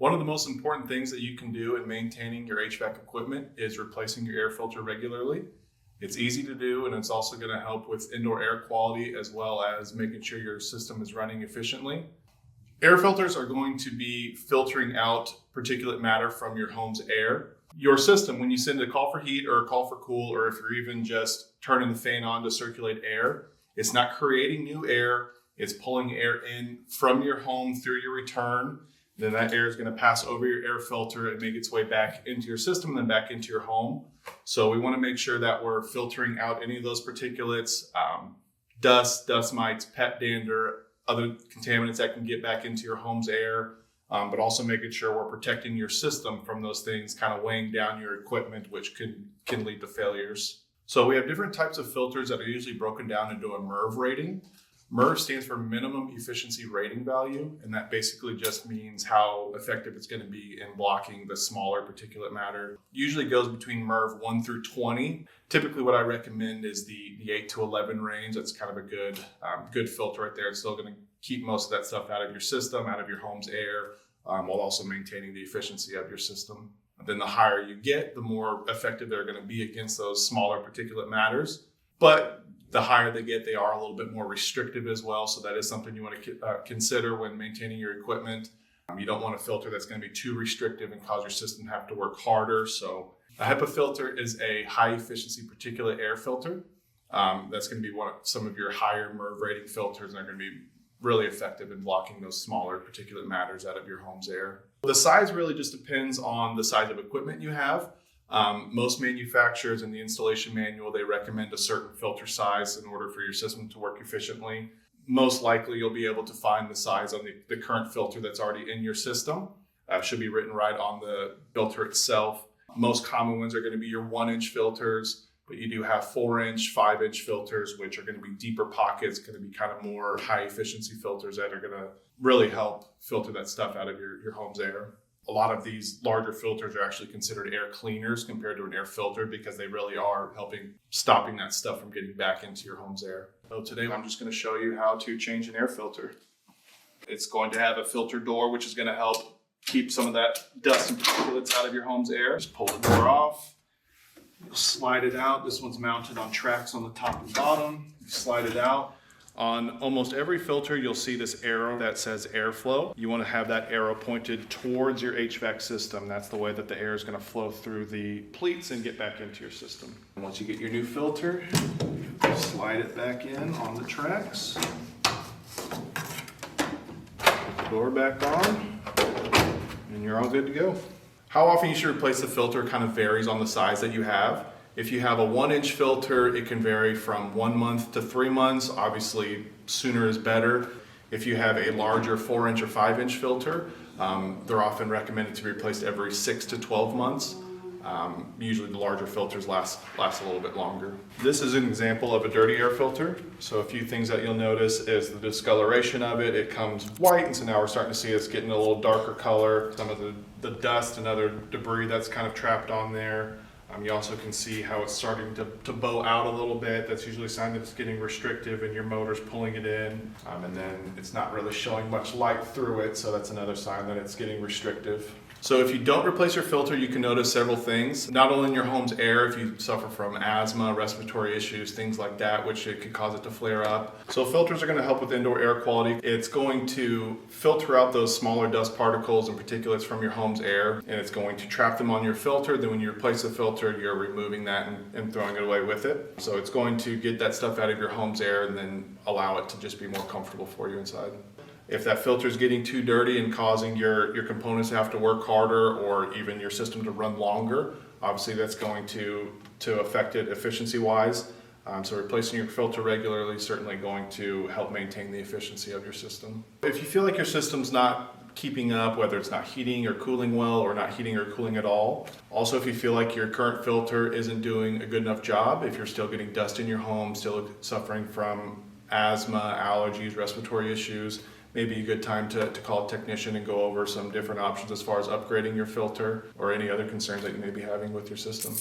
One of the most important things that you can do in maintaining your HVAC equipment is replacing your air filter regularly. It's easy to do, and it's also going to help with indoor air quality as well as making sure your system is running efficiently. Air filters are going to be filtering out particulate matter from your home's air. Your system, when you send a call for heat or a call for cool, or if you're even just turning the fan on to circulate air, it's not creating new air. It's pulling air in from your home through your return. Then that air is going to pass over your air filter and make its way back into your system and then back into your home. So we want to make sure that we're filtering out any of those particulates, dust mites, pet dander, other contaminants that can get back into your home's air, but also making sure we're protecting your system from those things kind of weighing down your equipment, which can lead to failures. So we have different types of filters that are usually broken down into a MERV rating. MERV stands for minimum efficiency rating value, and that basically just means how effective it's going to be in blocking the smaller particulate matter. Usually goes between MERV 1 through 20. Typically what I recommend is the 8 to 11 range. That's kind of a good filter right there. It's still going to keep most of that stuff out of your system, out of your home's air, while also maintaining the efficiency of your system. Then the higher you get, the more effective they're going to be against those smaller particulate matters. But the higher they get, they are a little bit more restrictive as well. So that is something you want to consider when maintaining your equipment. You don't want a filter that's going to be too restrictive and cause your system to have to work harder. So a HEPA filter is a high efficiency particulate air filter. That's going to be some of your higher MERV rating filters, and they're going to be really effective in blocking those smaller particulate matters out of your home's air. The size really just depends on the size of equipment you have. Most manufacturers in the installation manual, they recommend a certain filter size in order for your system to work efficiently. Most likely you'll be able to find the size on the current filter that's already in your system. Should be written right on the filter itself. Most common ones are going to be your 1-inch filters, but you do have 4-inch, 5-inch filters, which are going to be deeper pockets, going to be kind of more high efficiency filters that are going to really help filter that stuff out of your home's air. A lot of these larger filters are actually considered air cleaners compared to an air filter because they really are stopping that stuff from getting back into your home's air. So today I'm just going to show you how to change an air filter. It's going to have a filter door, which is going to help keep some of that dust and particulates out of your home's air. Just pull the door off. You'll slide it out. This one's mounted on tracks on the top and bottom. You slide it out. On almost every filter, you'll see this arrow that says airflow. You want to have that arrow pointed towards your HVAC system. That's the way that the air is going to flow through the pleats and get back into your system. And once you get your new filter, slide it back in on the tracks. Put the door back on, and you're all good to go. How often you should replace the filter kind of varies on the size that you have. If you have a 1-inch filter, it can vary from 1 month to 3 months. Obviously, sooner is better. If you have a larger 4-inch or 5-inch filter, they're often recommended to be replaced every 6 to 12 months. Usually the larger filters last a little bit longer. This is an example of a dirty air filter. So a few things that you'll notice is the discoloration of it. It comes white, and so now we're starting to see it's getting a little darker color. Some of the dust and other debris that's kind of trapped on there. You also can see how it's starting to bow out a little bit. That's usually a sign that it's getting restrictive and your motor's pulling it in. And then it's not really showing much light through it, so that's another sign that it's getting restrictive. So if you don't replace your filter, you can notice several things. Not only in your home's air, if you suffer from asthma, respiratory issues, things like that, which it could cause it to flare up. So filters are going to help with indoor air quality. It's going to filter out those smaller dust particles and particulates from your home's air, and it's going to trap them on your filter. Then when you replace the filter, you're removing that and throwing it away with it. So it's going to get that stuff out of your home's air and then allow it to just be more comfortable for you inside. If that filter is getting too dirty and causing your components to have to work harder or even your system to run longer, obviously that's going to affect it efficiency-wise. So replacing your filter regularly is certainly going to help maintain the efficiency of your system. If you feel like your system's not keeping up, whether it's not heating or cooling well or not heating or cooling at all. Also, if you feel like your current filter isn't doing a good enough job, if you're still getting dust in your home, still suffering from asthma, allergies, respiratory issues, maybe a good time to call a technician and go over some different options as far as upgrading your filter or any other concerns that you may be having with your system.